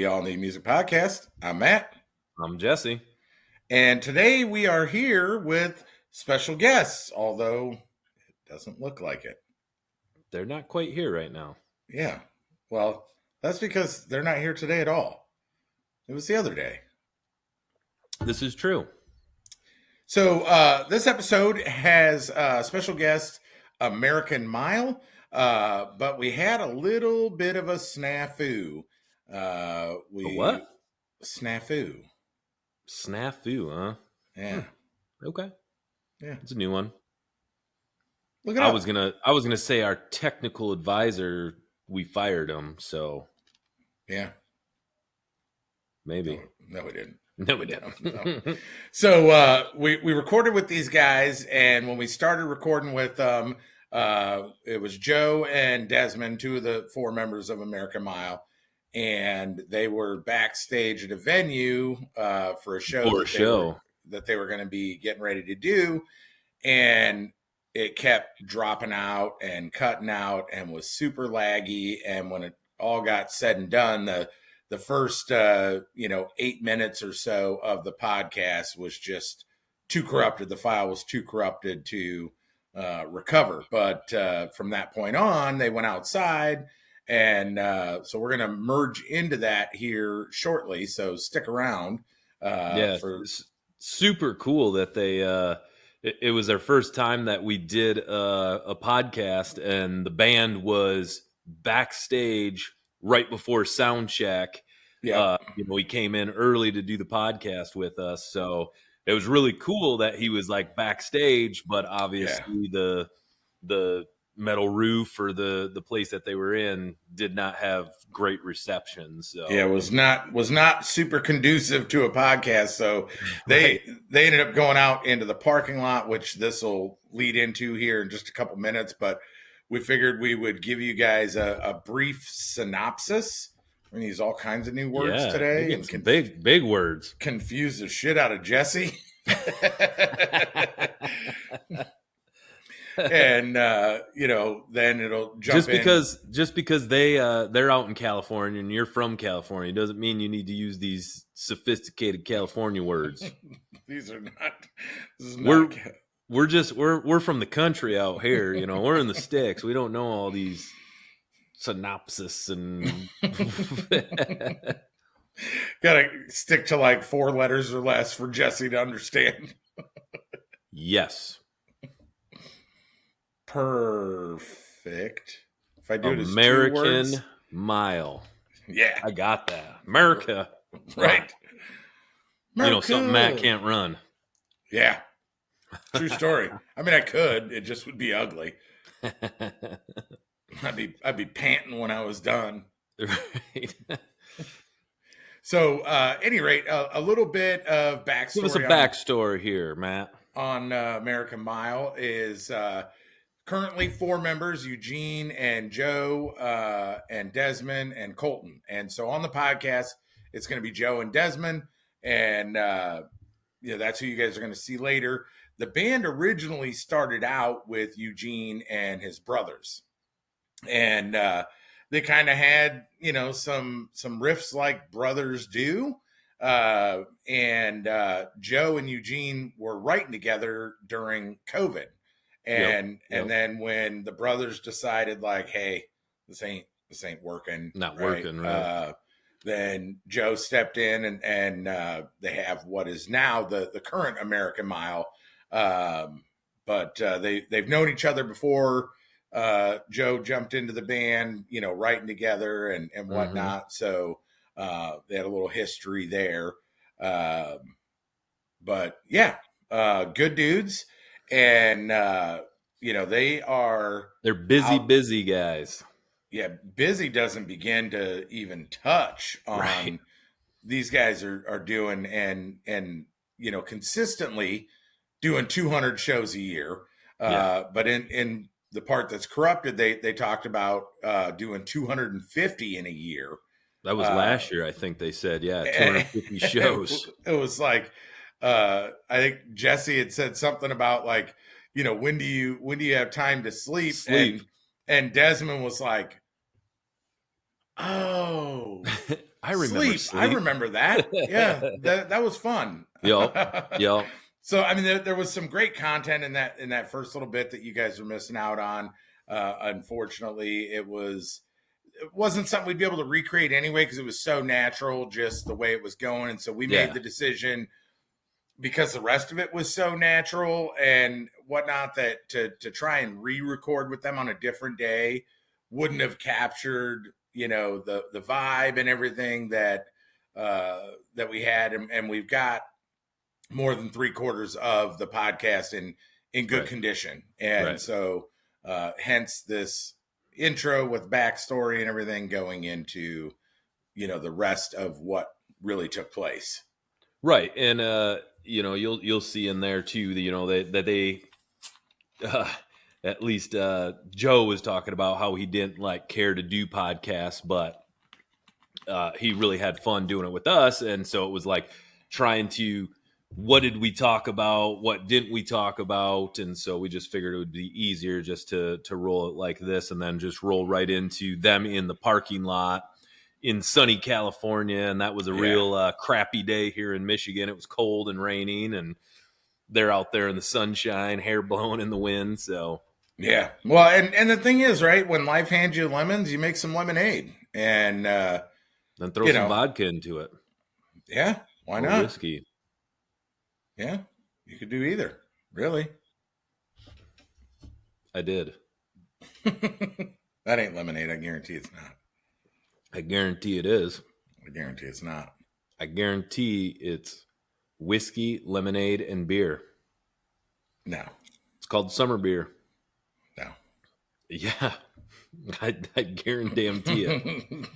the All Need Music Podcast. I'm Matt. I'm Jesse. And today we are here with special guests, although it doesn't look like it. They're not quite here right now. Yeah. Well, that's because they're not here today at all. It was the other day. This is true. So this episode has special guest American Mile, but we had a little bit of a snafu. A what? Snafu. Snafu, huh? Yeah. Okay. Yeah. It's a new one. Look it up. I was gonna say our technical advisor, we fired him, so Yeah. maybe. No, we didn't. No, we didn't. No. So we recorded with these guys, and when we started recording with them, it was Joe and Desmond, two of the four members of American Mile, and they were backstage at a venue for a show that they were going to be getting ready to do, and it kept dropping out and cutting out and was super laggy. And when it all got said and done, the first 8 minutes or so of the podcast was just too corrupted. The file was too corrupted to recover. But from that point on, they went outside. And so we're going to merge into that here shortly. So stick around. Super cool that they it was their first time that we did a podcast, and the band was backstage right before sound check. Yeah. He came in early to do the podcast with us, so it was really cool that he was like backstage, but obviously the metal roof or the place that they were in did not have great reception. So yeah, it was not super conducive to a podcast. So they ended up going out into the parking lot, which this will lead into here in just a couple minutes, but we figured we would give you guys a brief synopsis. We're going to use all kinds of new words today. And big words. Confuse the shit out of Jesse. And then it'll jump just because they're out in California and you're from California doesn't mean you need to use these sophisticated California words. These are not. We're from the country out here. We're in the sticks. We don't know all these synopsis and gotta stick to like 4 letters or less for Jesse to understand. Yes. Perfect. If I do it as American 2 words. Mile. Yeah. I got that. America. Right. Something Matt can't run. Yeah. True story. I mean, I could. It just would be ugly. I'd be panting when I was done. Right. So, any rate, a little bit of backstory. Give us a backstory here, Matt. On American Mile is currently 4 members: Eugene and Joe and Desmond and Colton. And so on the podcast, it's going to be Joe and Desmond, and that's who you guys are going to see later. The band originally started out with Eugene and his brothers. And they kind of had, some riffs like brothers do. And Joe and Eugene were writing together during COVID. And then when the brothers decided like, hey, this ain't working. Not working, right. Then Joe stepped in and they have what is now the current American Mile. But they've known each other before. Joe jumped into the band, writing together and whatnot. Mm-hmm. So they had a little history there. But yeah, good dudes. And, they're busy guys. Yeah. Busy doesn't begin to even touch on these guys are doing and, consistently doing 200 shows a year. But in the part that's corrupted, they talked about doing 250 in a year. That was last year, I think they said, 250 shows. It was like, I think Jesse had said something about like, when do you have time to sleep? And Desmond was like, oh, I remember Sleep. I remember that. Yeah, that was fun. Yep. So I mean, there was some great content in that first little bit that you guys were missing out on. Unfortunately, it wasn't something we'd be able to recreate anyway because it was so natural, just the way it was going. And so we made the decision, because the rest of it was so natural and whatnot, that to try and re-record with them on a different day wouldn't have captured, the vibe and everything that we had. And we've got more than 3/4 of the podcast in good condition. And so hence this intro with backstory and everything going into, the rest of what really took place. Right. And, you'll see in there too, that they, at least Joe was talking about how he didn't like care to do podcasts, but he really had fun doing it with us. And so it was like trying to, what did we talk about? What didn't we talk about? And so we just figured it would be easier just to roll it like this, and then just roll right into them in the parking lot in sunny California. And that was a real crappy day here in Michigan. It was cold and raining, and they're out there in the sunshine, hair blowing in the wind. So yeah. Well, and the thing is, right, when life hands you lemons, you make some lemonade, and then throw some vodka into it. Yeah, why not? Whiskey. Yeah, you could do either, really. I did. That ain't lemonade. I guarantee it's not. I guarantee it is. I guarantee it's not. I guarantee it's whiskey, lemonade, and beer. No. It's called summer beer. No. Yeah. I guarantee it.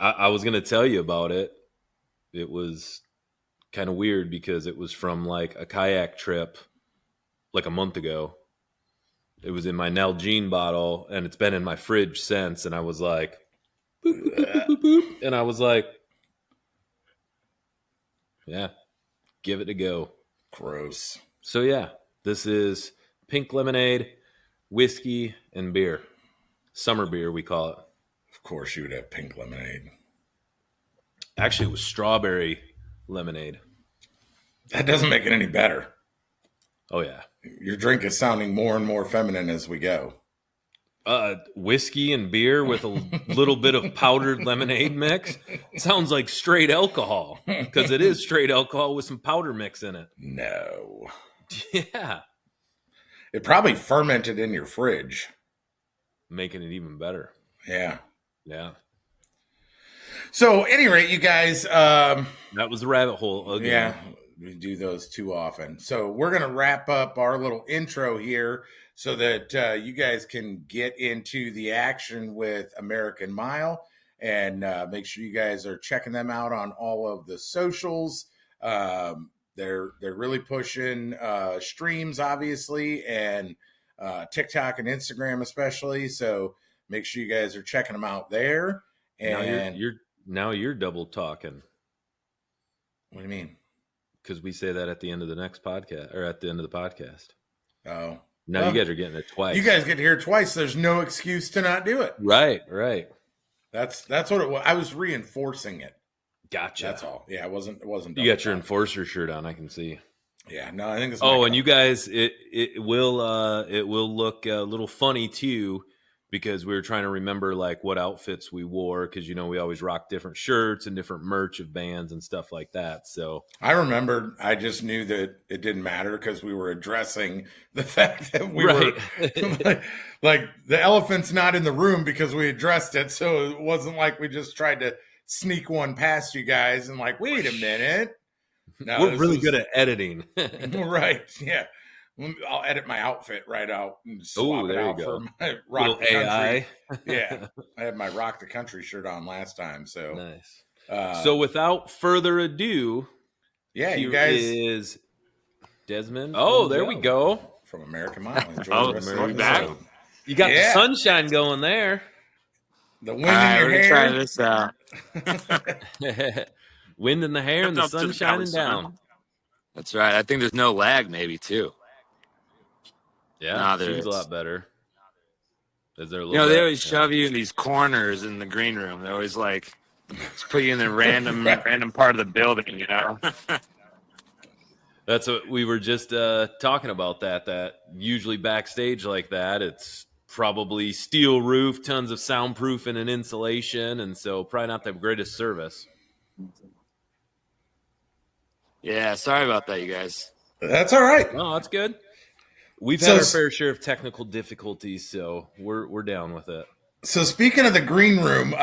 I was going to tell you about it. It was kind of weird because it was from like a kayak trip like a month ago. It was in my Nalgene bottle, and it's been in my fridge since. And I was like, boop, boop, boop, boop, boop, boop. And I was like, yeah, give it a go. Gross. So yeah, this is pink lemonade, whiskey, and beer. Summer beer, we call it. Of course you would have pink lemonade. Actually, it was strawberry lemonade. That doesn't make it any better. Oh, yeah. Your drink is sounding more and more feminine as we go. Whiskey and beer with a little bit of powdered lemonade mix. It sounds like straight alcohol, because it is straight alcohol with some powder mix in it. No. Yeah. It probably fermented in your fridge. Making it even better. Yeah. Yeah. So, at any rate, you guys... that was the rabbit hole again. Yeah, we do those too often. So, we're going to wrap up our little intro here so that you guys can get into the action with American Mile, and make sure you guys are checking them out on all of the socials. They're really pushing streams, obviously, and TikTok and Instagram especially. So make sure you guys are checking them out there. And now you're double talking. What do you mean? Because we say that at the end of the next podcast, or at the end of the podcast. Oh. Now you guys are getting it twice. You guys get to hear it twice. There's no excuse to not do it. Right. That's what it was. I was reinforcing it. Gotcha. That's all. Yeah, it wasn't. You got your enforcer shirt on, I can see. Yeah, no, I think it's. Oh, and you guys, it will look a little funny too, because we were trying to remember like what outfits we wore, because we always rock different shirts and different merch of bands and stuff like that. So I remembered. I just knew that it didn't matter because we were addressing the fact that we were like the elephant's not in the room because we addressed it. So it wasn't like we just tried to sneak one past you guys and like, wait a minute. No, we're really good at editing. Right. Yeah. I'll edit my outfit right out and swap it out for my Rock the AI. Country. Yeah. I had my Rock the Country shirt on last time. So nice. So without further ado, you guys is Desmond. Oh, there we go. From American Mile. Enjoy the rest of the episode. You got the sunshine going there. The wind in your hair. Try this out. Wind in the hair and the sun shining down. That's right. I think there's no lag, maybe too. Yeah, it seems a lot better. Is there a little they always shove you in these corners in the green room. They're always like, Just put you in a random part of the building, you know. That's what we were just talking about. That usually backstage like that, it's probably steel roof, tons of soundproofing and insulation, and so probably not the greatest service. Yeah, sorry about that, you guys. That's all right. No, that's good. We've So- had our fair share of technical difficulties, so we're down with it. So speaking of the green room,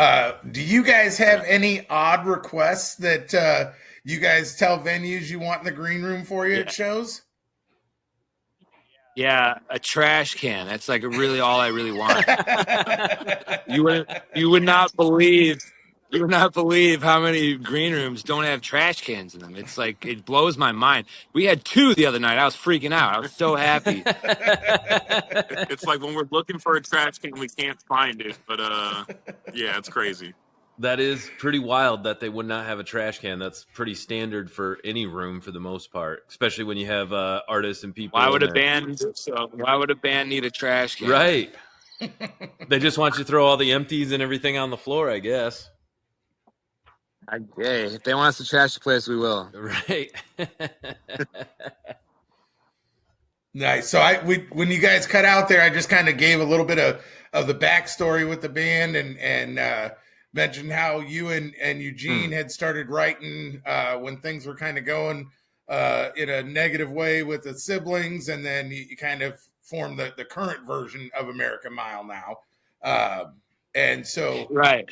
do you guys have any odd requests that you guys tell venues you want in the green room for you at shows? Yeah, a trash can. That's like really all I really want. You would not believe how many green rooms don't have trash cans in them. It's like, it blows my mind. We had 2 the other night. I was freaking out. I was so happy. It's like when we're looking for a trash can, we can't find it. But yeah, it's crazy. That is pretty wild that they would not have a trash can. That's pretty standard for any room for the most part, especially when you have artists and people. Why would a band need a trash can? Right. They just want you to throw all the empties and everything on the floor, I guess. Hey, if they want us to trash the place, we will. Right. Nice. So when you guys cut out there, I just kind of gave a little bit of the backstory with the band and mentioned how you and Eugene had started writing when things were kind of going in a negative way with the siblings, and then you kind of formed the current version of American Mile now. And so Right.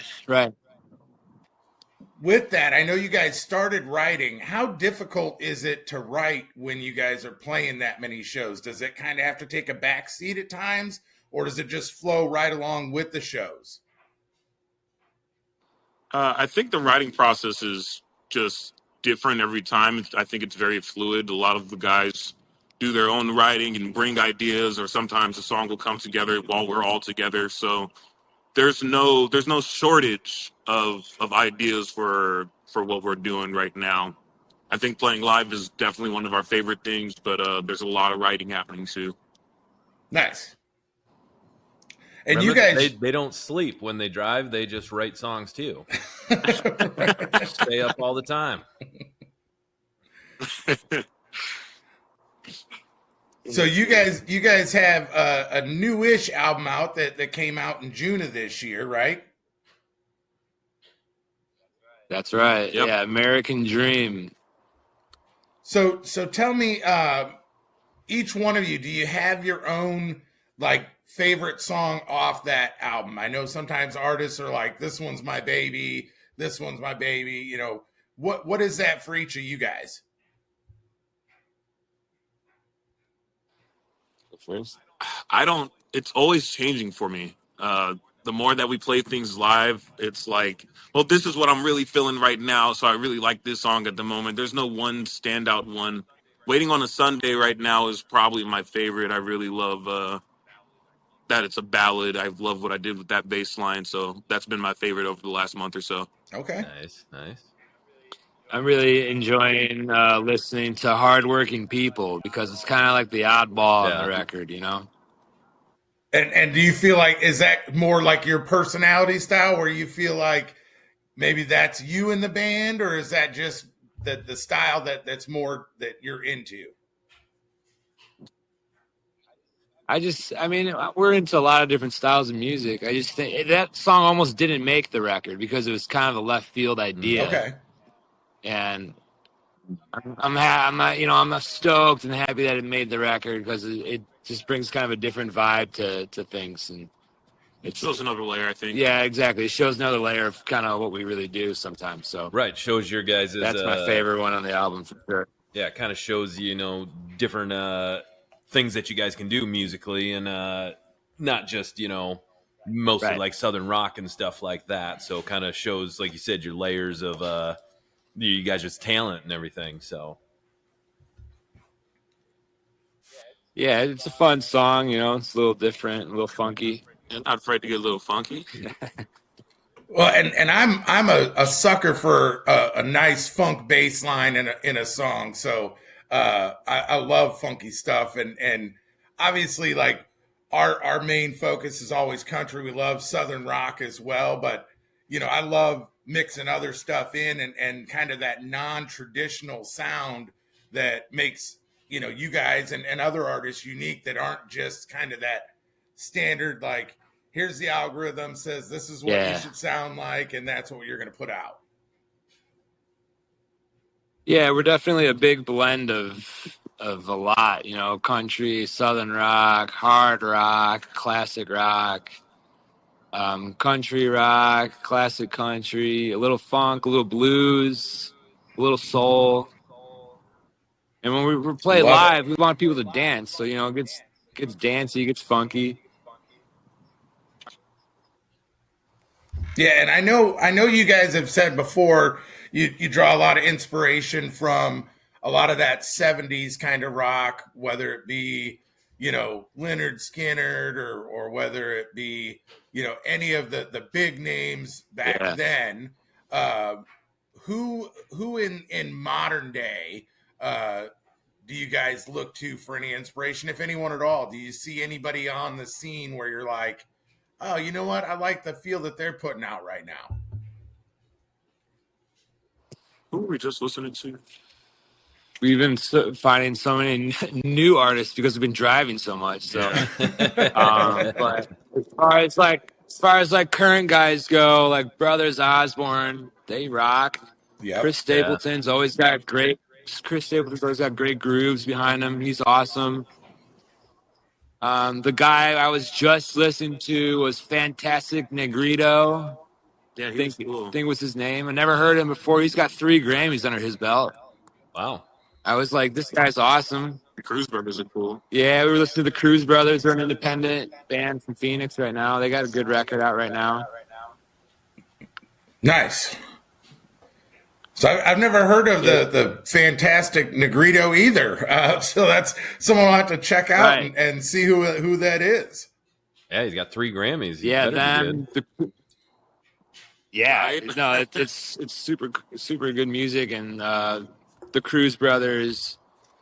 with that, I know you guys started writing. How difficult is it to write when you guys are playing that many shows? Does it kind of have to take a back seat at times, or does it just flow right along with the shows? I think the writing process is just different every time. I think it's very fluid. A lot of the guys do their own writing and bring ideas, or sometimes a song will come together while we're all together. So there's no shortage of ideas for what we're doing right now. I think playing live is definitely one of our favorite things, but there's a lot of writing happening too. Nice. And Remember, you guys, they don't sleep when they drive. They just write songs too. Stay up all the time. So you guys have a newish album out that came out in June of this year, right? That's right. Yep. Yeah, American Dream. So tell me, each one of you, do you have your own like favorite song off that album? I know sometimes artists are like, this one's my baby, this one's my baby. You know, what is that for each of you guys? First. It's always changing for me. The more that we play things live, it's like, well, this is what I'm really feeling right now. So I really like this song at the moment. There's no one standout one. Waiting on a Sunday right now is probably my favorite. I really love that it's a ballad. I love what I did with that bass line. So that's been my favorite over the last month or so. Okay. Nice. I'm really enjoying listening to Hardworking People because it's kind of like the oddball on the record, you know? And do you feel like, is that more like your personality style, where you feel like maybe that's you in the band, or is that just the style that's more that you're into? I mean, we're into a lot of different styles of music. I just think that song almost didn't make the record because it was kind of a left field idea. Okay. And I'm stoked and happy that it made the record because it just brings kind of a different vibe to things, and It shows another layer, I think. yeah, exactly. It shows another layer of kind of what we really do sometimes. So Right, shows your guys' that's my favorite one on the album for sure. Yeah, it kind of shows different things that you guys can do musically, and not just mostly Right. like southern rock and stuff like that. So kind of shows, like you said, your layers of you guys' talent and everything. So Yeah, it's a fun song. It's a little different, a little funky. And not afraid to get a little funky. Well, and I'm a sucker for a nice funk bass line in a song. So I love funky stuff, and obviously, like our main focus is always country. We love southern rock as well, but I love mixing other stuff in and kind of that non-traditional sound that makes, you guys and other artists unique that aren't just kind of that standard, like, here's the algorithm says this is what you should sound like, and that's what you're going to put out. Yeah, we're definitely a big blend of a lot, country, southern rock, hard rock, classic rock, country rock, classic country, a little funk, a little blues, a little soul. And when we play Love it. live, we want people to dance. So, it gets dancey, it gets funky. Yeah, and I know you guys have said before you draw a lot of inspiration from a lot of that 70s kind of rock, whether it be, Leonard Skinner or whether it be, any of the big names back then. Who in modern day do you guys look to for any inspiration, if anyone at all? Do you see anybody on the scene where you're like, oh, you know what? I like the feel that they're putting out right now. Who were we just listening to? We've been finding so many new artists because we've been driving so much. So, but as far as current guys go, like Brothers Osborne, they rock. Yep. Chris Stapleton's always got great. Chris Stapleton's always got great grooves behind him. He's awesome. The guy I was just listening to was Fantastic Negrito. Yeah, I think was his name. I never heard him before. He's got 3 Grammys under his belt. Wow. I was like, this guy's awesome. The Cruz Brothers are cool. Yeah, we were listening to the Cruz Brothers. They're an independent band from Phoenix right now. They got a good record out right now. Nice. So I've never heard of the Fantastic Negrito either. So that's someone I'll have to check out and see who that is. Yeah, he's got 3 Grammys. It's super good music, and the Cruz Brothers.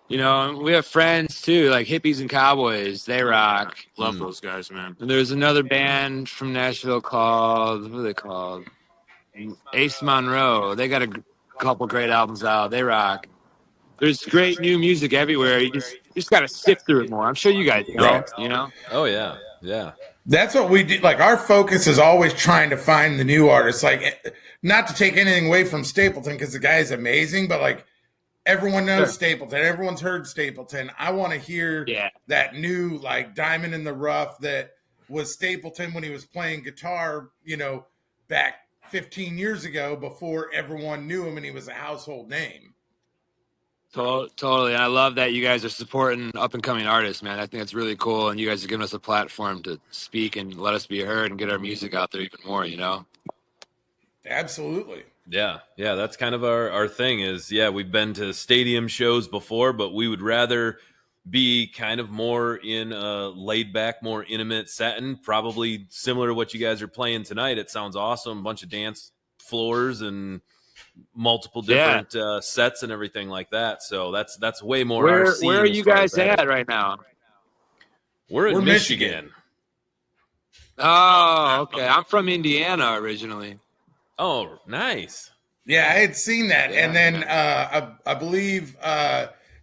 We have friends too, like Hippies and Cowboys. They rock. Love those guys, man. And there's another band from Nashville called, what are they called? Ace Monroe. They got a couple great albums out. They rock. There's great new music everywhere. You just got to sift through it more. I'm sure you guys know. Oh yeah, yeah. That's what we do. Like, our focus is always trying to find the new artists. Like, not to take anything away from Stapleton, because the guy is amazing, but like, everyone knows Stapleton. Everyone's heard Stapleton. I want to hear that new, like, diamond in the rough that was Stapleton when he was playing guitar, back 15 years ago before everyone knew him and he was a household name. Totally. And I love that you guys are supporting up-and-coming artists, man. I think that's really cool, and you guys are giving us a platform to speak and let us be heard and get our music out there even more, Absolutely. Yeah, that's kind of our thing is, we've been to stadium shows before, but we would rather be kind of more in a laid-back, more intimate setting, probably similar to what you guys are playing tonight. It sounds awesome, a bunch of dance floors and multiple different sets and everything like that. So that's way more our scene. Where are you guys at right now? We're in Michigan. Oh, okay. I'm from Indiana originally. Oh, nice. Yeah, I had seen that. And then I believe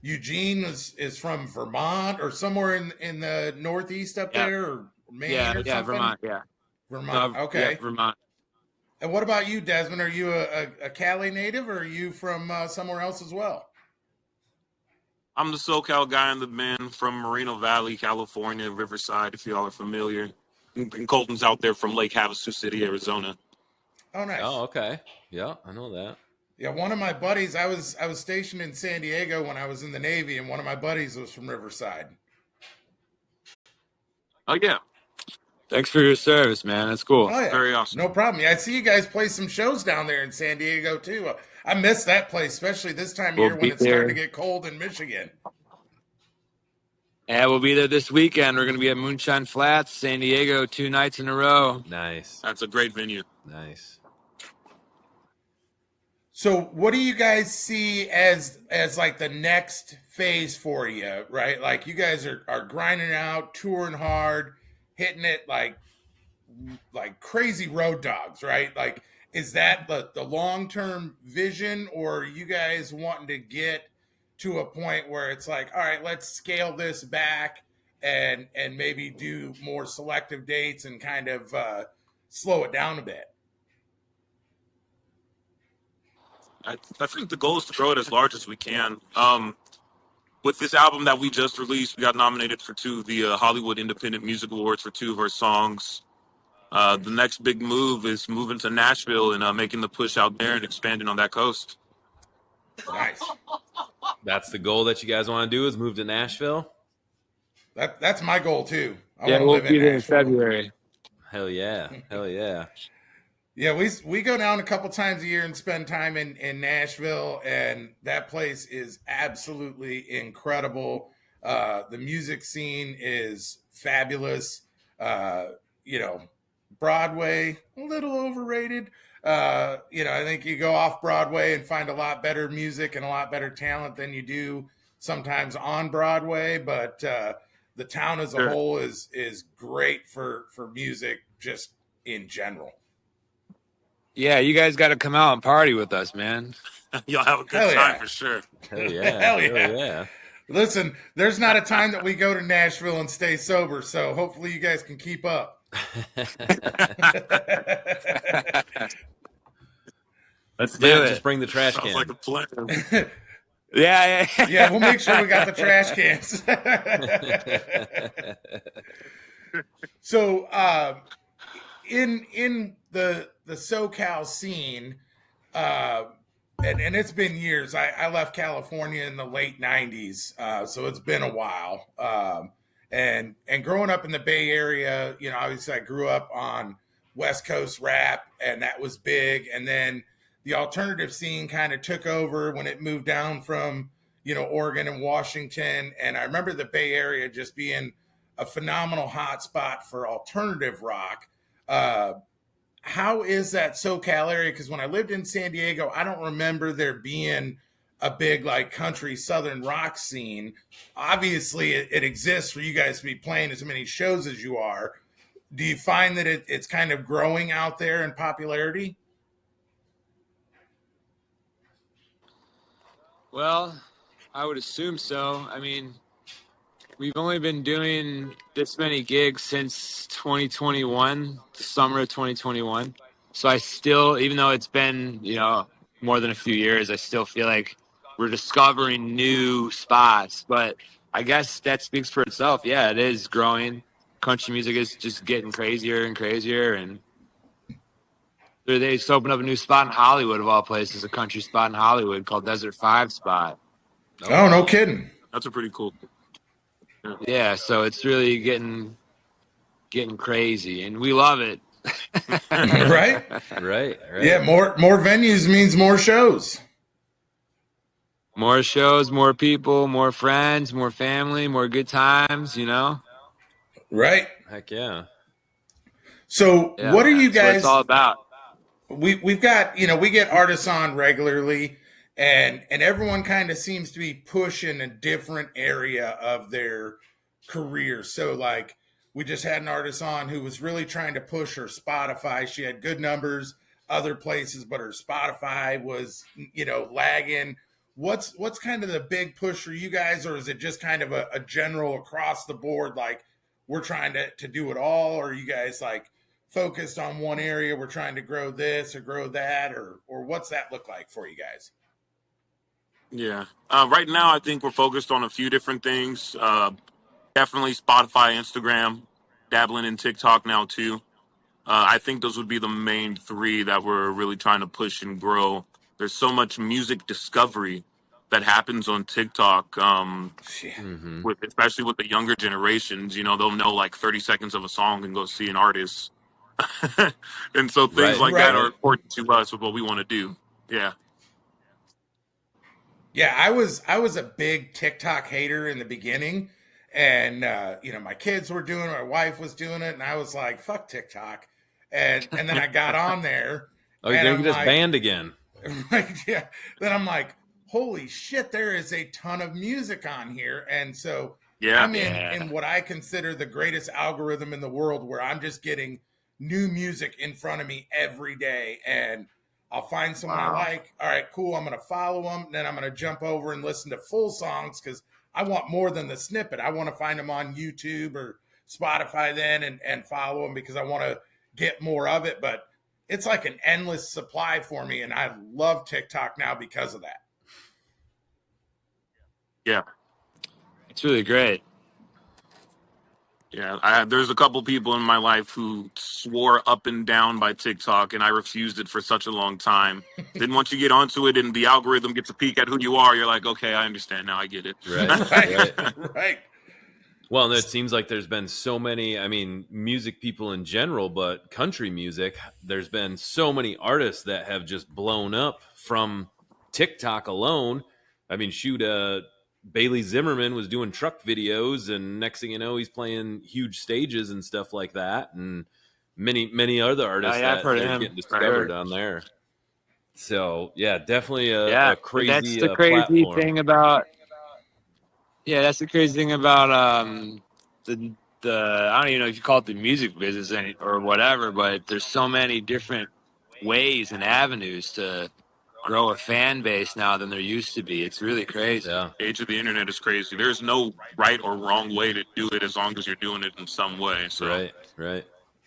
Eugene is from Vermont or somewhere in the Northeast up there, or Maine or something? Vermont, Vermont, okay. Yeah, Vermont. And what about you, Desmond? Are you a Cali native, or are you from somewhere else as well? I'm the SoCal guy in the band from Moreno Valley, California, Riverside, if y'all are familiar. And Colton's out there from Lake Havasu City, Arizona. Oh, nice. Oh, okay. Yeah, I know that. Yeah, one of my buddies, I was stationed in San Diego when I was in the Navy, and one of my buddies was from Riverside. Oh, yeah. Thanks for your service, man. That's cool. Oh, yeah. Very awesome. No problem. Yeah, I see you guys play some shows down there in San Diego, too. I miss that place, especially this time of year when it's starting to get cold in Michigan. Yeah, we'll be there this weekend. We're going to be at Moonshine Flats, San Diego, 2 nights in a row. Nice. That's a great venue. Nice. So what do you guys see as like the next phase for you, right? Like, you guys are grinding out, touring hard, hitting it like crazy road dogs, right? Like, Is that the long-term vision, or are you guys wanting to get to a point where it's like, all right, let's scale this back and maybe do more selective dates and kind of slow it down a bit? I think the goal is to grow it as large as we can. With this album that we just released, we got nominated for two of the Hollywood Independent Music Awards for two of our songs. The next big move is moving to Nashville and making the push out there and expanding on that coast. Nice. That's the goal that you guys want to do, is move to Nashville? That's my goal too. I Yeah, want to we'll live be in there in Nashville. February. Hell yeah. Hell yeah. Yeah, we go down a couple times a year and spend time in Nashville, and that place is absolutely incredible. The music scene is fabulous. You know, Broadway, a little overrated. I think you go off Broadway and find a lot better music and a lot better talent than you do sometimes on Broadway. But the town as a Sure. whole is great for music, just in general. Yeah, you guys got to come out and party with us, man. Y'all have a good Hell time yeah. for sure. Hell yeah. Hell Hell yeah. yeah. Listen, there's not a time that we go to Nashville and stay sober, so hopefully you guys can keep up. Let's do Matt, it. just bring the trash Sounds can. like a plan. Yeah. Yeah, we'll make sure we got the trash cans. So, in the SoCal scene, and it's been years. I left California in the late '90s, so it's been a while. And growing up in the Bay Area, obviously I grew up on West Coast rap, and that was big. And then the alternative scene kind of took over when it moved down from Oregon and Washington. And I remember the Bay Area just being a phenomenal hotspot for alternative rock. How is that SoCal area? Because when I lived in San Diego, I don't remember there being a big like country southern rock scene. Obviously, it exists for you guys to be playing as many shows as you are. Do you find that it's kind of growing out there in popularity? Well, I would assume so. I mean, we've only been doing this many gigs since 2021, the summer of 2021. So I still, even though it's been, more than a few years, I still feel like we're discovering new spots. But I guess that speaks for itself. Yeah, it is growing. Country music is just getting crazier and crazier. And they just opened up a new spot in Hollywood, of all places, a country spot in Hollywood called Desert 5 Spot. Oh, no kidding. That's a pretty cool. Yeah, so it's really getting crazy, and we love it. Right? Right. Yeah, more venues means more shows. More shows, more people, more friends, more family, more good times, Right. Heck yeah. So Yeah, what are you that's what guys? it's all about. We've got, we get artists on regularly, and everyone kind of seems to be pushing a different area of their career. So like we just had an artist on who was really trying to push her Spotify. She had good numbers other places, but her Spotify was, lagging. What's kind of the big push for you guys, or is it just kind of a general across the board, like we're trying to do it all, or are you guys like focused on one area, we're trying to grow this or grow that, or what's that look like for you guys? Yeah. Right now, I think we're focused on a few different things. Definitely Spotify, Instagram, dabbling in TikTok now too. I think those would be the main three that we're really trying to push and grow. There's so much music discovery that happens on TikTok, Mm-hmm. especially with the younger generations. They'll know like 30 seconds of a song and go see an artist. And so things Right. like Right. that are important to us with what we want to do. Yeah. Yeah, I was a big TikTok hater in the beginning, and my kids were doing it, my wife was doing it, and I was like, "Fuck TikTok," and then I got on there. Oh, you're and going I'm to get us like, banned again. right, yeah. Then I'm like, "Holy shit, there is a ton of music on here," and so Yeah. I'm in what I consider the greatest algorithm in the world, where I'm just getting new music in front of me every day, and I'll find someone I like. All right, cool. I'm going to follow them. Then I'm going to jump over and listen to full songs because I want more than the snippet. I want to find them on YouTube or Spotify then and follow them because I want to get more of it. But it's like an endless supply for me, and I love TikTok now because of that. Yeah. It's really great. Yeah, there's a couple people in my life who swore up and down by TikTok, and I refused it for such a long time. Then once you get onto it and the algorithm gets a peek at who you are, you're like, okay, I understand now. I get it. Right. Well, and it seems like there's been so many, I mean, music people in general, but country music, there's been so many artists that have just blown up from TikTok alone. I mean, shoot, Bailey Zimmerman was doing truck videos, and next thing you know, he's playing huge stages and stuff like that. And many other artists I've that heard of they're him. getting discovered on there. So, yeah, definitely Yeah, a crazy that's the crazy platform. thing about. Yeah, that's the crazy thing about the I don't even know if you call it the music business or whatever, but there's so many different ways and avenues to grow a fan base now than there used to be. It's really crazy. Yeah. Age of the internet is crazy. There's no right or wrong way to do it as long as you're doing it in some way. So Right.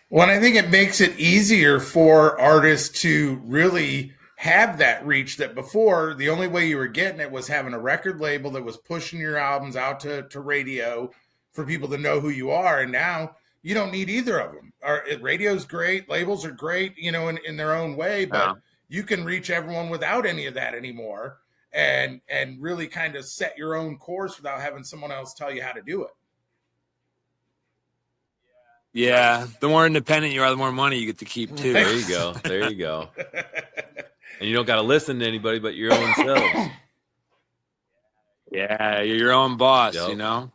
Well, I think it makes it easier for artists to really have that reach that before the only way you were getting it was having a record label that was pushing your albums out to radio for people to know who you are. And now you don't need either of them. Radio's great, labels are great, in their own way, but you can reach everyone without any of that anymore and really kind of set your own course without having someone else tell you how to do it. Yeah, the more independent you are, the more money you get to keep too. There you go. And you don't got to listen to anybody but your own selves. Yeah, you're your own boss, Yep.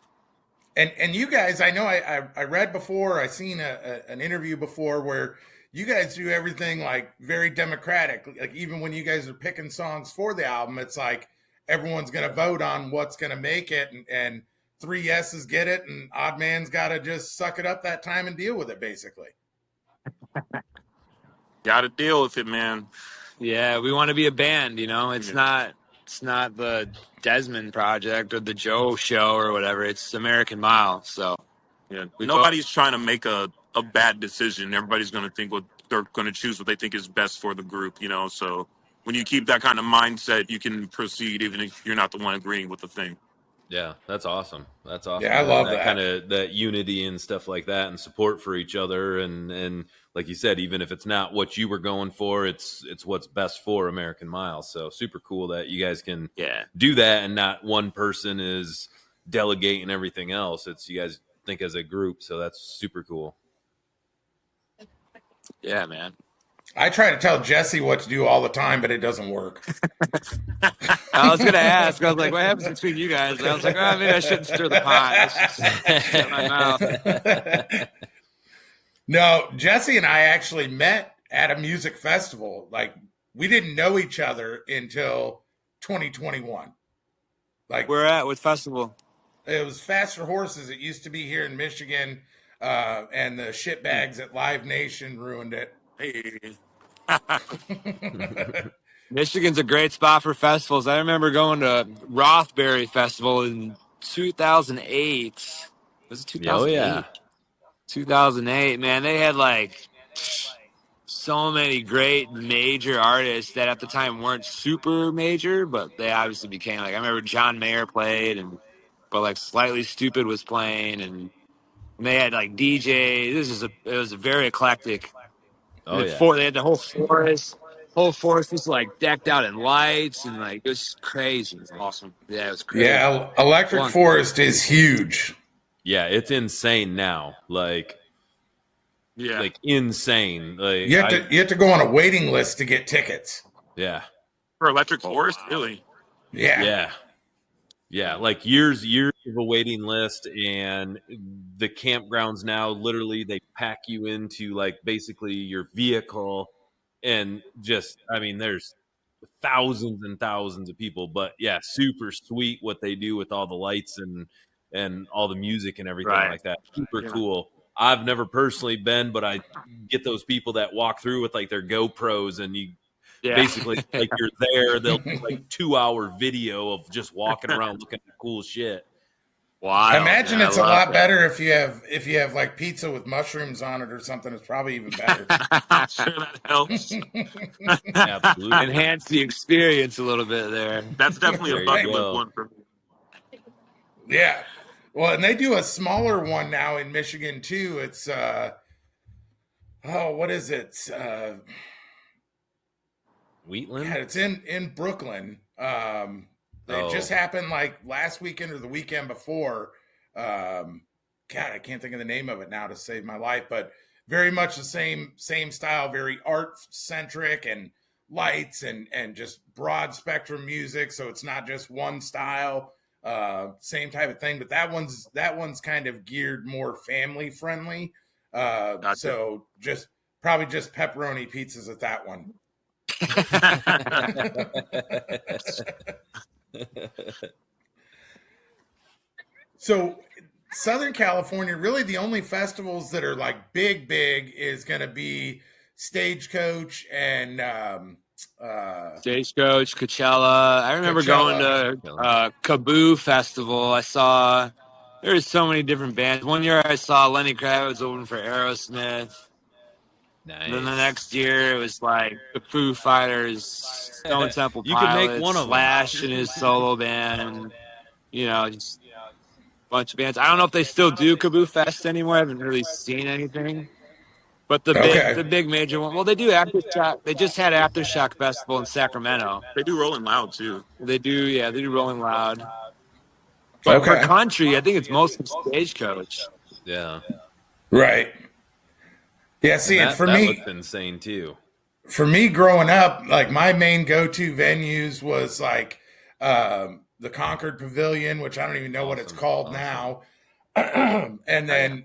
And you guys, I know I read before, I seen an interview before where you guys do everything like very democratic. Like even when you guys are picking songs for the album, it's like everyone's going to vote on what's going to make it, and 3 yeses get it, and odd man's got to just suck it up that time and deal with it, basically. got to deal with it, man. Yeah, we want to be a band, It's not the Desmond Project or the Joe Show or whatever. It's American Mile. So yeah, nobody's trying to make a bad decision. Everybody's going to think they're going to choose what they think is best for the group, So when you keep that kind of mindset, you can proceed even if you're not the one agreeing with the thing. Yeah, that's awesome. That's awesome. Yeah, I love that kind of that unity and stuff like that, and support for each other, and like you said, even if it's not what you were going for, it's what's best for American Mile. So super cool that you guys can do that, and not one person is delegating everything else. It's you guys think as a group, so that's super cool. Yeah, man. I try to tell Jesse what to do all the time, but it doesn't work. I was going to ask. I was like, what happens between you guys? And I was like, oh, maybe I shouldn't stir the pot. Let's just shut my mouth. No, Jesse and I actually met at a music festival. Like, we didn't know each other until 2021. Like, where at? What festival? It was Faster Horses. It used to be here in Michigan, and the shitbags at Live Nation ruined it. Hey. Michigan's a great spot for festivals. I remember going to Rothbury Festival in 2008. Was it 2008? Oh, yeah. 2008, man. They had like so many great major artists that at the time weren't super major, but they obviously became like, I remember John Mayer played, but like Slightly Stupid was playing, and they had like DJ. It was a very eclectic. Oh, yeah. They had the whole forest. Whole forest was like decked out in lights, and like it was crazy. It was awesome. Yeah, it was crazy. Yeah, Electric Forest is huge. Yeah, it's insane now. Like insane. Like you have to go on a waiting list to get tickets. Yeah. For Electric Forest, really? Yeah. Yeah, like years of a waiting list, and the campgrounds now literally they pack you into like basically your vehicle, and just I mean there's thousands and thousands of people, but yeah, super sweet what they do with all the lights and all the music and everything like that. Super cool. I've never personally been, but I get those people that walk through with like their GoPros and you basically like you're there. They'll do like 2-hour video of just walking around looking at cool shit. I imagine it's a lot better if you have like pizza with mushrooms on it or something. It's probably even better. I'm sure that helps. Absolutely. Enhance the experience a little bit there. That's definitely a bucket list one for me. Yeah. Well, and they do a smaller one now in Michigan too. It's what is it? Wheatland? Yeah, it's in Brooklyn. It just happened like last weekend or the weekend before. God, I can't think of the name of it now to save my life, but very much the same style, very art centric and lights and just broad spectrum music. So it's not just one style, same type of thing. But that one's kind of geared more family friendly. Gotcha. So probably just pepperoni pizzas at that one. So Southern California, really the only festivals that are like big is going to be Stagecoach and Stagecoach, Coachella. I remember going to Kaboo Festival. I saw there's so many different bands. One year I saw Lenny Kravitz open for Aerosmith. Nice. Then the next year it was like the Foo Fighters, Stone Temple Pilots, you can make one of Slash and his solo band. You know, just a bunch of bands. I don't know if they still do Kaboo Fest anymore. I haven't really seen anything. But the big major one, well, they do Aftershock. They just had Aftershock Festival in Sacramento. They do Rolling Loud too. They do Rolling Loud. But for country, I think it's mostly Stagecoach. Yeah. Right. Yeah, see, and for me, that looked insane too. For me, growing up, like my main go-to venues was like the Concord Pavilion, which I don't even know what it's called now. And then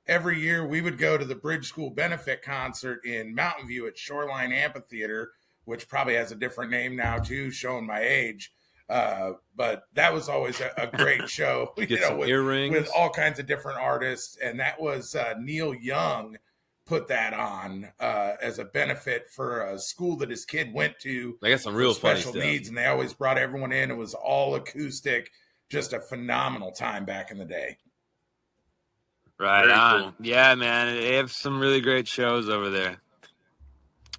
every year we would go to the Bridge School benefit concert in Mountain View at Shoreline Amphitheater, which probably has a different name now too, showing my age. But that was always a great show, with all kinds of different artists. And that was Neil Young put that on as a benefit for a school that his kid went to. They got some real special funny needs, and they always brought everyone in. It was all acoustic, just a phenomenal time back in the day. Right Very on. Cool. Yeah, man. They have some really great shows over there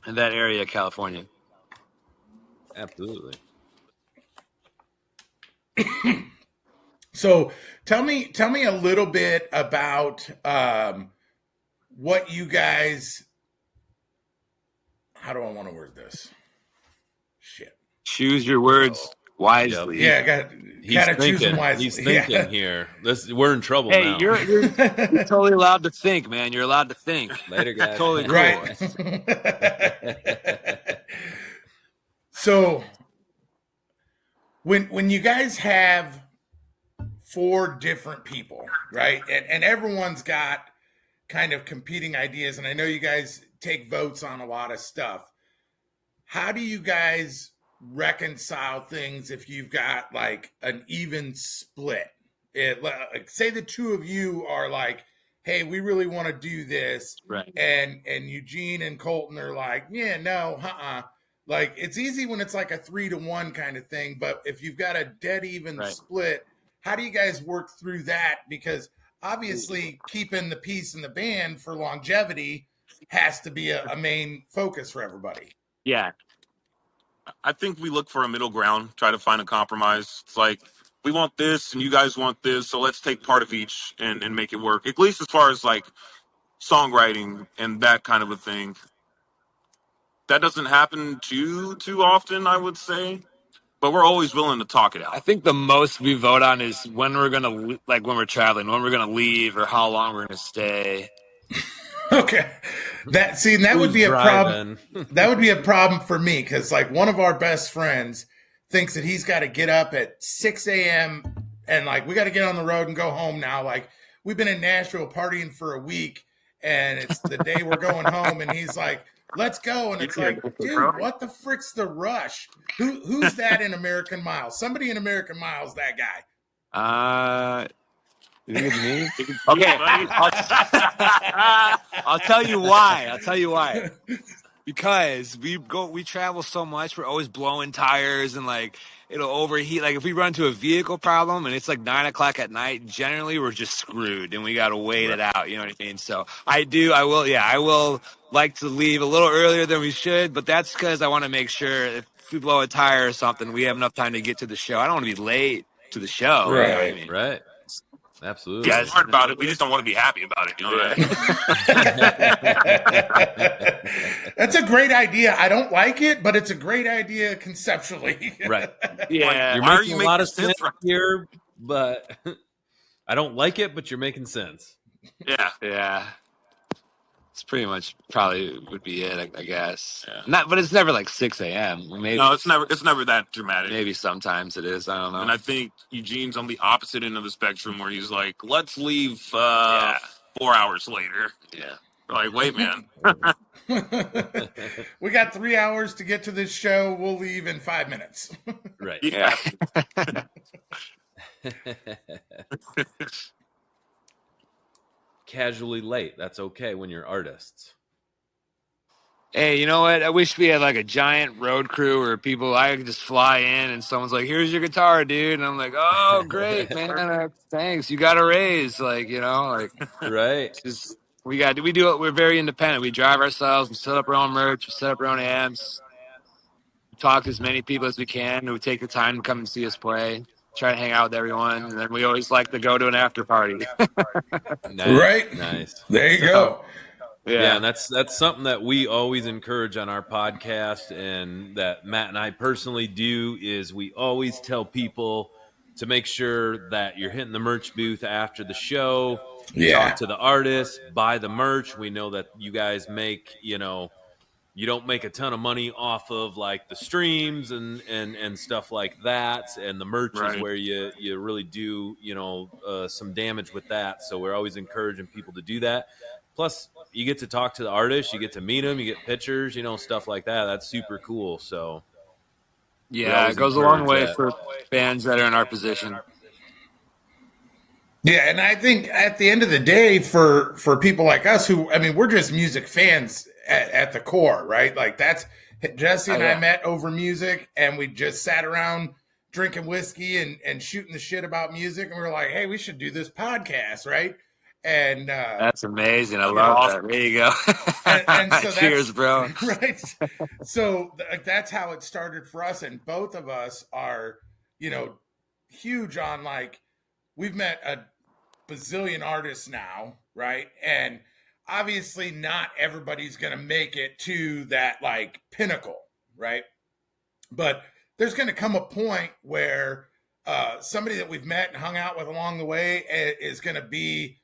in that area of California. Absolutely. So tell me a little bit about what you guys, how do I want to word this? Shit. Choose your words wisely. Yeah, gotta choose them wisely. He's thinking here. We're in trouble now. Hey, you're totally allowed to think, man. You're allowed to think. Later, guys. Totally cool. Right. So when you guys have 4 different people, right? And everyone's got kind of competing ideas, and I know you guys take votes on a lot of stuff. How do you guys reconcile things if you've got like an even split? Like, say the 2 of you are like, hey, we really want to do this, right? And Eugene and Colton are like, yeah, no, like it's easy when it's like a 3-1 kind of thing, but if you've got a dead even split, how do you guys work through that? Because obviously keeping the peace in the band for longevity has to be a main focus for everybody. Yeah. I think we look for a middle ground, try to find a compromise. It's like, we want this and you guys want this, so let's take part of each and make it work. At least as far as like songwriting and that kind of a thing. That doesn't happen too often, I would say. But we're always willing to talk it out. I think the most we vote on is when we're gonna, like when we're traveling, when we're gonna leave, or how long we're gonna stay. Okay, that would be a problem. That would be a problem for me because like one of our best friends thinks that he's got to get up at 6 a.m. and like we got to get on the road and go home now. Like we've been in Nashville partying for a week and it's the day we're going home, and he's like, let's go. And it's like, dude, what the frick's the rush? Who's that in American Miles? Somebody in American Miles, that guy. You think it's me? Okay, Okay, I'll tell you why. Because we travel so much, we're always blowing tires and like it'll overheat. Like if we run into a vehicle problem and it's like 9 o'clock at night, generally we're just screwed and we got to wait it out. You know what I mean? So I will like to leave a little earlier than we should, but that's because I want to make sure if we blow a tire or something, we have enough time to get to the show. I don't want to be late to the show. You know what I mean? Right. Absolutely. yeah, it's hard about it. We just don't want to be happy about it. You know what I mean? That's a great idea. I don't like it, but it's a great idea conceptually. Right. Yeah. You're Why are making you a making lot of sense sense right here, but I don't like it, but you're making sense. Yeah. Yeah. It's pretty much probably would be it, I guess. Yeah. But it's never like 6 a.m. Maybe No, it's never that dramatic. maybe sometimes it is. I don't know. And I think Eugene's on the opposite end of the spectrum where he's like, let's leave 4 hours later. Yeah. We're like, wait, man. We got 3 hours to get to this show. We'll leave in 5 minutes. Right. Yeah. Casually late. That's okay when you're artists. Hey, you know what? I wish we had like a giant road crew where people I could just fly in and someone's like, "Here's your guitar, dude," and I'm like, "Oh, great, man! Thanks, you got a raise." Like, Right. just we do it. We're very independent. We drive ourselves. We set up our own merch. We set up our own amps. We talk to as many people as we can who take the time to come and see us play. Try to hang out with everyone, and then we always like to go to an after party. Right. Nice. There you go. Yeah, and that's something that we always encourage on our podcast, and that Matt and I personally do is we always tell people to make sure that you're hitting the merch booth after the show. Yeah. Talk to the artists, buy the merch. We know that you guys make, you don't make a ton of money off of like the streams and stuff like that, and the merch is where you really do some damage with that. So we're always encouraging people to do that. Plus, you get to talk to the artists, you get to meet them, you get pictures, stuff like that. That's super cool. So yeah, it goes a long way for fans that are in our position. Yeah, and I think at the end of the day, for people like us who, I mean, we're just music fans at the core, right? Like that's Jesse and I met over music, and we just sat around drinking whiskey and shooting the shit about music, and we were like, hey, we should do this podcast, right? And that's amazing. I love that. There you go. and so cheers, bro. Right. So that's how it started for us, and both of us are, huge on like we've met a bazillion artists now, right? And obviously not everybody's going to make it to that like pinnacle, right? But there's going to come a point where somebody that we've met and hung out with along the way is going to be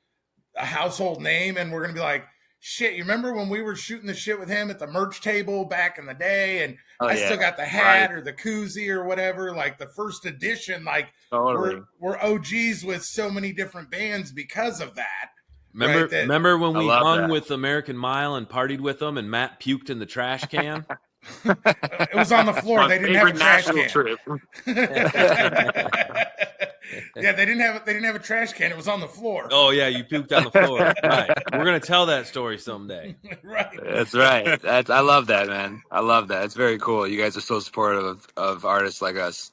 a household name, and we're going to be like, shit, you remember when we were shooting the shit with him at the merch table back in the day, and I still got the hat or the koozie or whatever, like the first edition, like totally. we're OGs with so many different bands because of that. Remember when we hung with American Mile and partied with them, and Matt puked in the trash can? It was on the floor. They didn't have a trash can. Trip. Yeah, they didn't have a trash can. It was on the floor. Oh yeah, you puked on the floor. Right. We're gonna tell that story someday. Right. That's right. I love that, man. I love that. It's very cool. You guys are so supportive of artists like us.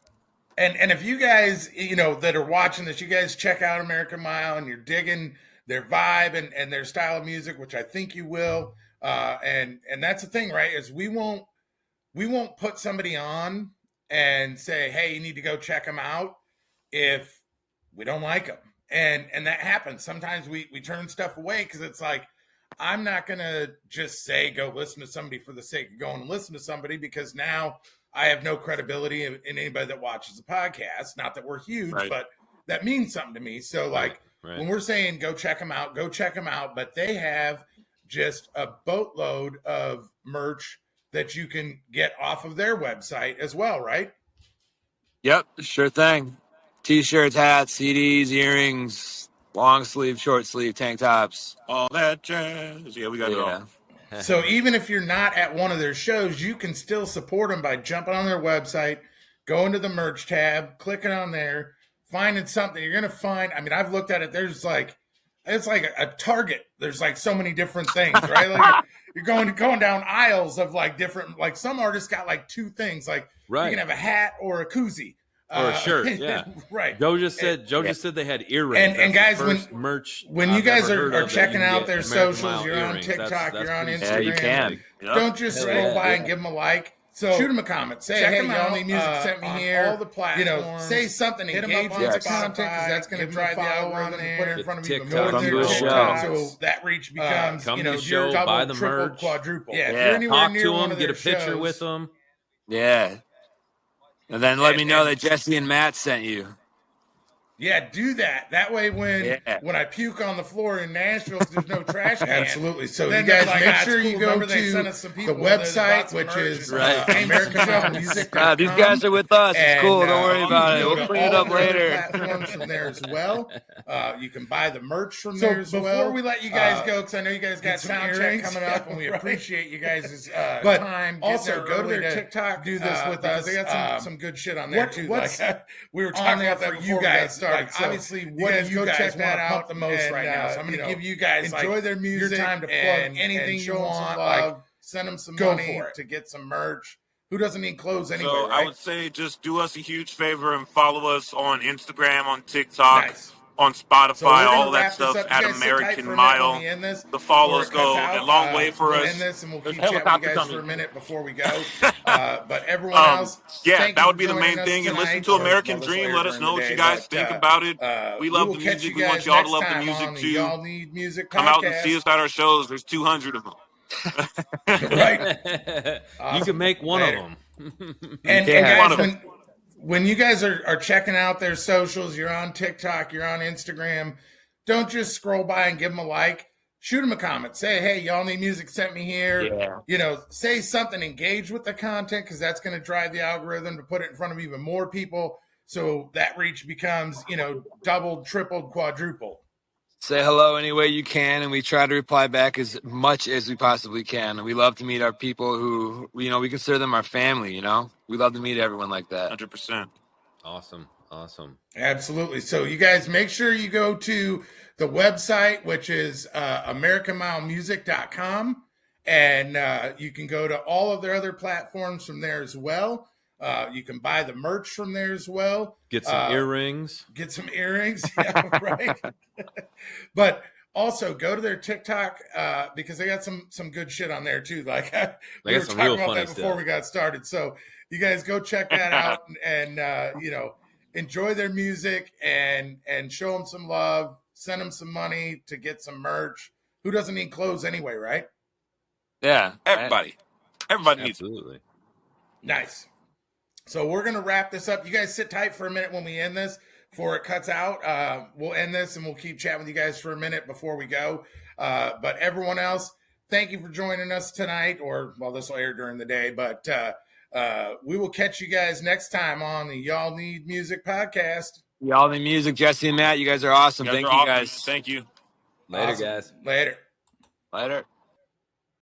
And if you guys, that are watching this, you guys check out American Mile and you're digging their vibe and their style of music, which I think you will. And that's the thing, right? Is we won't put somebody on and say, hey, you need to go check them out if we don't like them. And that happens. Sometimes we turn stuff away because it's like, I'm not going to just say, go listen to somebody for the sake of going and listen to somebody, because now I have no credibility in anybody that watches the podcast. Not that we're huge, but that means something to me. So when we're saying go check them out, but they have just a boatload of merch that you can get off of their website as well, right? Yep, sure thing. T-shirts, hats, CDs, earrings, long sleeve, short sleeve, tank tops. All that jazz. Yeah, we got it all. So even if you're not at one of their shows, you can still support them by jumping on their website, going to the merch tab, clicking on there, finding something. You're gonna find. I mean, I've looked at it. There's like, it's like a Target. There's like so many different things, right? Like you're going down aisles of like different. Like some artists got like 2 things. Like you can have a hat or a koozie. Or a shirt, yeah, right. Joe just said they had earrings. And guys, when you guys are are checking out their socials, you're on TikTok, you're on Instagram. Yeah, you can. Don't just scroll by and give them a like. So shoot them a comment. Say, hey, y'all need music sent me here. All the platforms. Say something. Engage with the content because that's going to drive the algorithm to put it in front of you more than their TikTok. So that reach becomes, your double, buy the triple, merch. quadruple. Yeah, if you're anywhere near one of their shows, get a picture with them. Yeah. And then let me know that Jesse and Matt sent you. Yeah, do that. That way when I puke on the floor in Nashville, there's no trash can. Absolutely. So you guys make sure you go to the website, which is AmericanMountainMusic.com. These guys are with us. It's cool. Don't worry about it. We'll clean it up later. Platforms from there as well. You can buy the merch from there as well. Before we let you guys go, because I know you guys got sound check coming up, and we appreciate you guys' time. Also, go to their TikTok. Do this with us. They got some good shit on there too. We were talking about that before you guys started. Like, so obviously, what do you guys check that out the most right now? So I'm going to give you guys enjoy their music, your time to plug anything you want. Like, send them some money to get some merch. Who doesn't need clothes anyway? So I would say just do us a huge favor and follow us on Instagram, on TikTok, on Spotify, all that stuff at American Mile. The follows go a long way for us. And we'll keep chatting with you guys for a minute before we go. But everyone else, that would be the main thing. And listen to American Dream. Let us know what you guys think about it. We love the music. We want y'all to love the music too. Y'all need music. Come out and see us at our shows. There's 200 of them. Right. You can make one of them. And guys, when you guys are checking out their socials, you're on TikTok, you're on Instagram, don't just scroll by and give them a like. Shoot them a comment. Say, hey, y'all need music sent me here. Yeah. Say something. Engage with the content because that's going to drive the algorithm to put it in front of even more people. So that reach becomes, doubled, tripled, quadrupled. Say hello any way you can, and we try to reply back as much as we possibly can. And we love to meet our people who, we consider them our family, We love to meet everyone like that. 100%. Awesome. Absolutely. So you guys make sure you go to the website, which is AmericanMileMusic.com. And you can go to all of their other platforms from there as well. You can buy the merch from there as well. Get some earrings. Yeah, right. But also go to their TikTok because they got some good shit on there too. Like we were talking about that before we got started. So you guys go check that out and enjoy their music and show them some love. Send them some money to get some merch. Who doesn't need clothes anyway, right? Yeah, everybody needs it. Nice. So we're going to wrap this up. You guys sit tight for a minute when we end this before it cuts out. We'll end this and we'll keep chatting with you guys for a minute before we go. But everyone else, thank you for joining us tonight, this will air during the day. But we will catch you guys next time on the Y'all Need Music podcast. Y'all Need Music, Jesse and Matt. You guys are awesome. Thank you, guys. Thank you. Later, guys. Later.